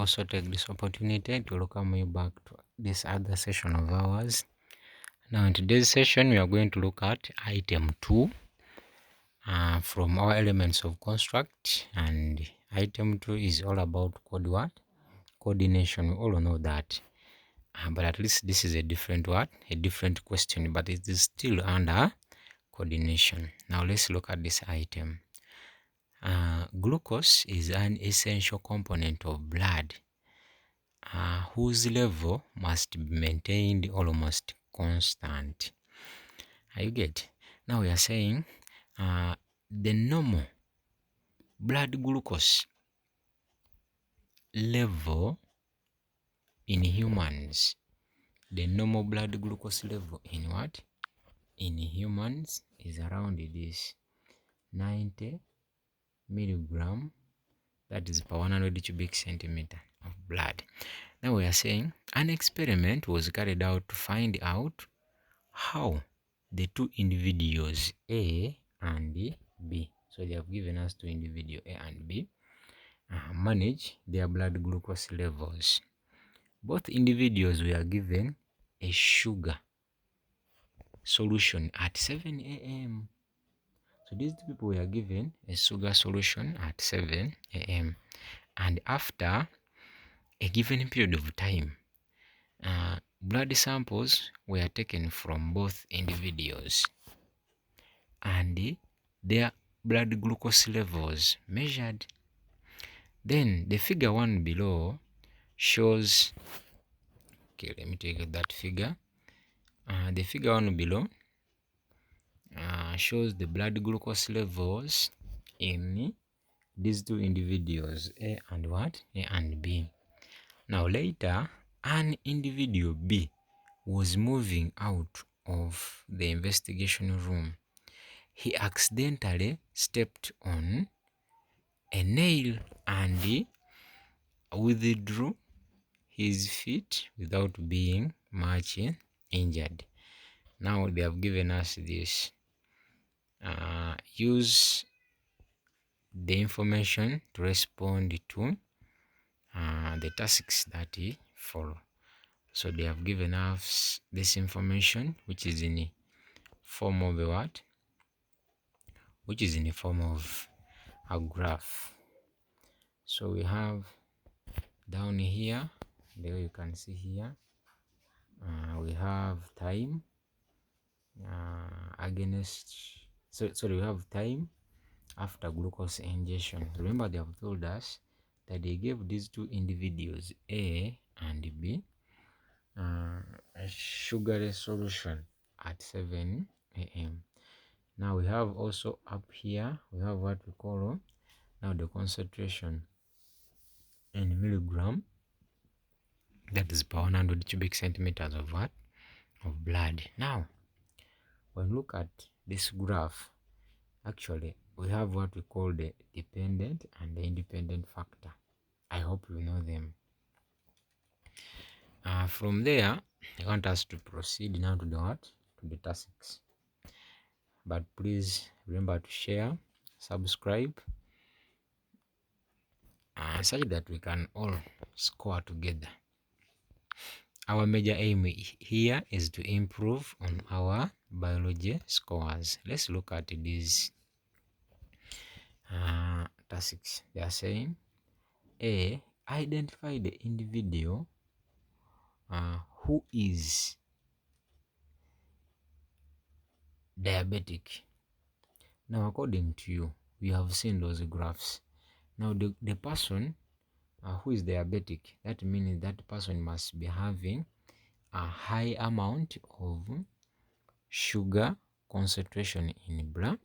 also take this opportunity to welcome you back to this other session of ours. Now in today's session we are going to look at item 2 from our elements of construct, and item 2 is all about coordination. We all know that, but at least this is a different question, but it is still under coordination. Now let's look at this item. Glucose is an essential component of blood whose level must be maintained almost constant. You get? Now we are saying the normal blood glucose level in humans. The normal blood glucose level in what? In humans is around this 90 milligram, that is per 100 cubic centimeter of blood. Now we are saying an experiment was carried out to find out how the two individuals A and B, so they have given us two individuals A and B, manage their blood glucose levels. Both individuals were given a sugar solution at 7 a.m. So these two people were given a sugar solution at 7 a.m. and after a given period of time, blood samples were taken from both individuals and their blood glucose levels measured. Then the figure 1 below shows, okay, let me take that figure. The figure 1 below shows the blood glucose levels in these two individuals, A and what? A and B. Now later, an individual B was moving out of the investigation room. He accidentally stepped on a nail and withdrew his feet without being much injured. Now they have given us this. Use the information to respond to the tasks that follow. So they have given us this information, which is in the form of a what? Which is in the form of a graph. So we have down here, there you can see here, we have time we have time after glucose ingestion. Remember, they have told us that they gave these two individuals A and B a sugar solution at 7 a.m. Now we have also up here, we have what we call now the concentration in milligram, that is per 100 cubic centimeters of what? Of blood. Now when we look at this graph, actually we have what we call the dependent and the independent factor. I hope you know them. From there, I want us to proceed now to the what? To the tasks. But please remember to share, subscribe, such that we can all score together. Our major aim here is to improve on our biology scores. Let's look at these tasks. They are saying A, identify the individual who is diabetic. Now according to you, we have seen those graphs. Now the person who is diabetic, that means that person must be having a high amount of sugar concentration in blood.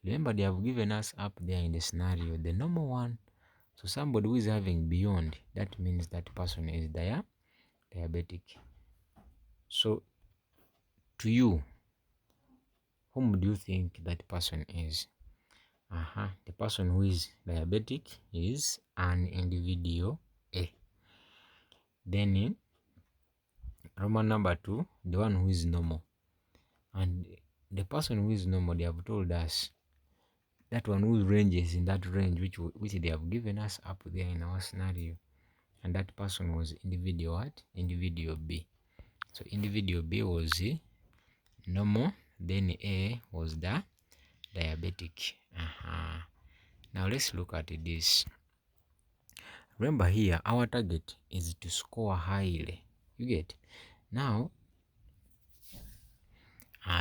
Remember, they have given us up there in the scenario the normal one. So somebody who is having beyond, that means that person is diabetic. So to you, whom do you think that person is? The person who is diabetic is an individual A. Then Roman number 2, the one who is normal. And the person who is normal, they have told us that one who ranges in that range which they have given us up there in our scenario, and that person was individual what? Individual B. So individual B was normal, then A was the diabetic. Now let's look at this. Remember here, our target is to score highly. You get? Now,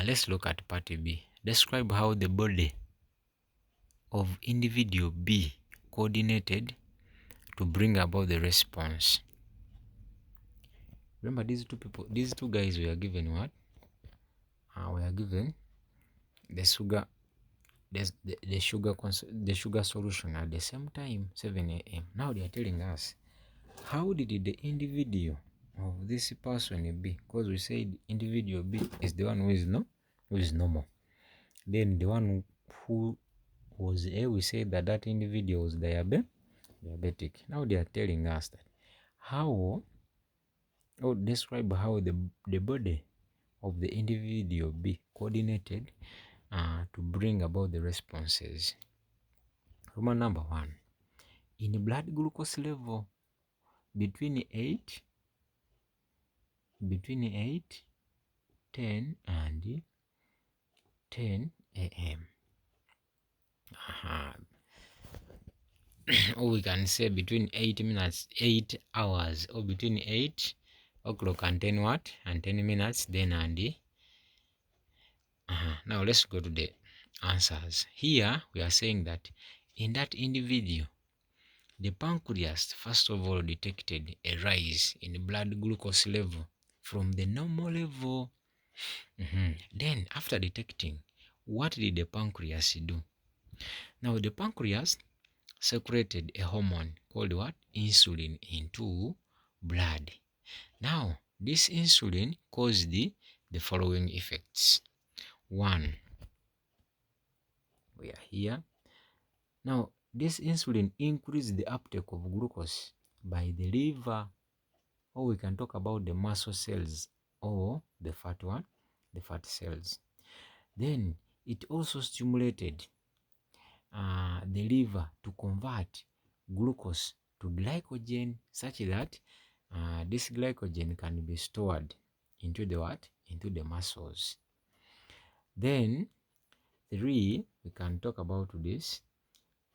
let's look at part B. Describe how the body of individual B coordinated to bring about the response. Remember, these two guys were given what? We are given the sugar, the sugar solution at the same time, 7 a.m. Now they are telling us, how did the individual of this person B, because we said individual B is the one who is normal. Then the one who was A, we said that individual was diabetic. Now they are telling us that describe how the body of the individual B coordinated to bring about the responses. Roman number 1. In blood glucose level between 8, 10 and 10 a.m. Or we can say between 8 hours, or between 8 o'clock and 10 what? And 10 minutes, then and now let's go to the answers. Here we are saying that in that individual, the pancreas first of all detected a rise in blood glucose level from the normal level. Then after detecting, what did the pancreas do? Now the pancreas secreted a hormone called what? Insulin into blood. Now this insulin caused the following effects. 1, we are here. Now this insulin increased the uptake of glucose by the liver, or we can talk about the muscle cells or the fat one, the fat cells. Then it also stimulated the liver to convert glucose to glycogen, such that this glycogen can be stored into the what? Into the muscles. Then 3, we can talk about this,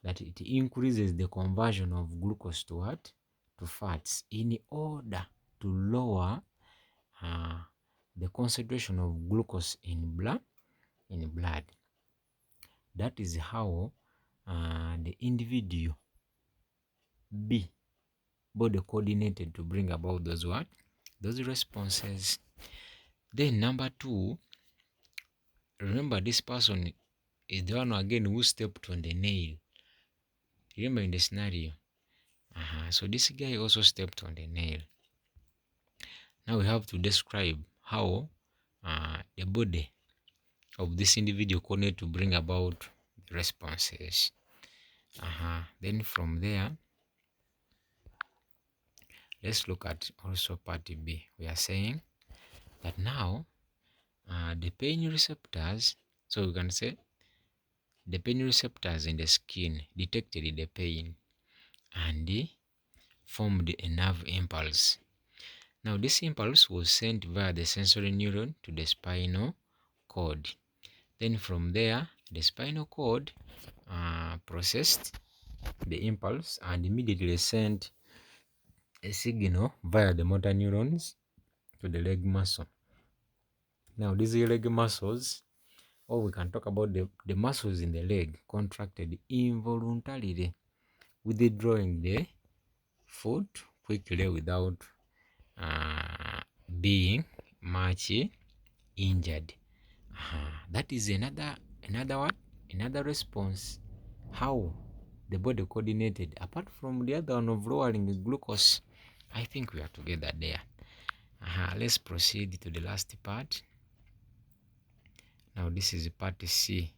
that it increases the conversion of glucose to what? To fats, in order to lower the concentration of glucose in blood. That is how the individual B body coordinated to bring about those what? Those responses. Then number 2, remember this person is the one again who stepped on the nail. Remember in the scenario. So this guy also stepped on the nail. Now we have to describe how the body of this individual coordinated to bring about the responses. Then from there, let's look at also part B. We are saying that now the pain receptors, so we can say the pain receptors in the skin detected the pain and formed a nerve impulse. Now this impulse was sent via the sensory neuron to the spinal cord. Then from there, the spinal cord processed the impulse and immediately sent a signal via the motor neurons to the leg muscle. Now these leg muscles, or we can talk about the muscles in the leg, contracted involuntarily, withdrawing the foot quickly without being much injured. That is another what? Another response. How the body coordinated, apart from the other one of lowering the glucose. I think we are together there. Let's proceed to the last part. Now this is part C,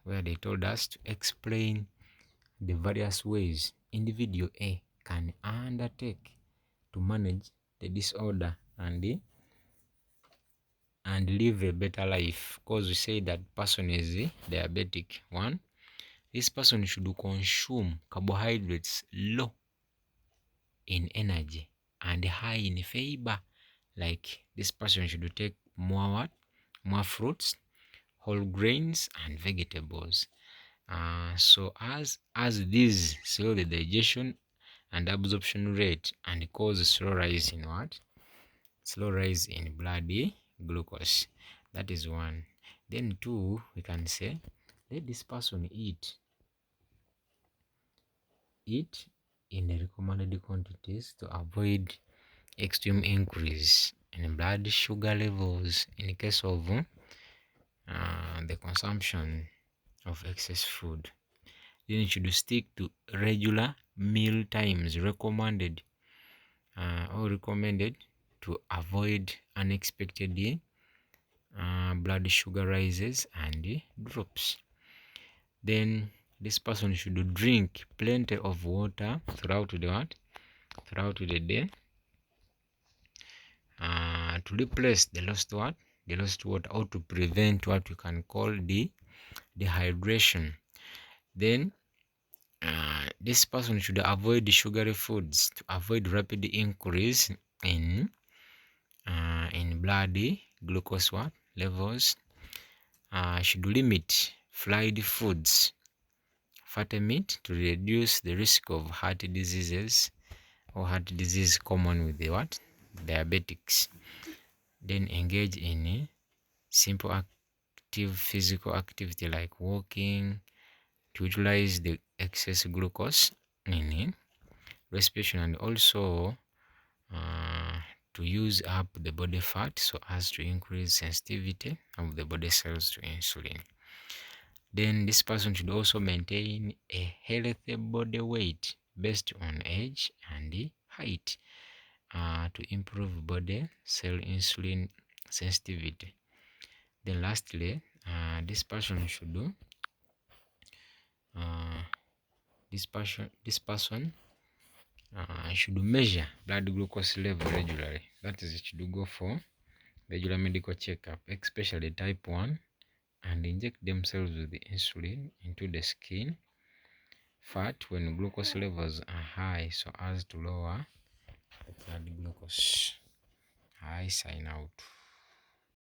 where they told us to explain the various ways individual A can undertake to manage the disorder and and live a better life, because we say that person is diabetic. One, this person should consume carbohydrates low in energy and high in fiber. Like this person should take more what? More fruits, whole grains, and vegetables. So as these slow the digestion and absorption rate and cause slow rise in what? Slow rise in blood glucose. That is one. Then two, we can say let this person eat in the recommended quantities to avoid extreme increase in blood sugar levels in case of the consumption of excess food. Then you should stick to regular meal times recommended to avoid unexpected blood sugar rises and drops. Then this person should drink plenty of water throughout the what? Throughout the day, to replace the lost what? The lost water, or to prevent what we can call the dehydration. Then this person should avoid sugary foods to avoid rapid increase in blood glucose what? Levels. Should limit fried foods, fatty meat, to reduce the risk of heart diseases or heart disease common with the what? Diabetics. Then engage in simple active physical activity like walking to utilize the excess glucose in respiration, and also to use up the body fat so as to increase sensitivity of the body cells to insulin. Then this person should also maintain a healthy body weight based on age and height to improve body cell insulin sensitivity. Then lastly, this person should do this person should measure blood glucose level regularly. That is, it should go for regular medical checkup, especially type 1, and inject themselves with the insulin into the skin fat when glucose levels are high so as to lower the blood glucose. I sign out.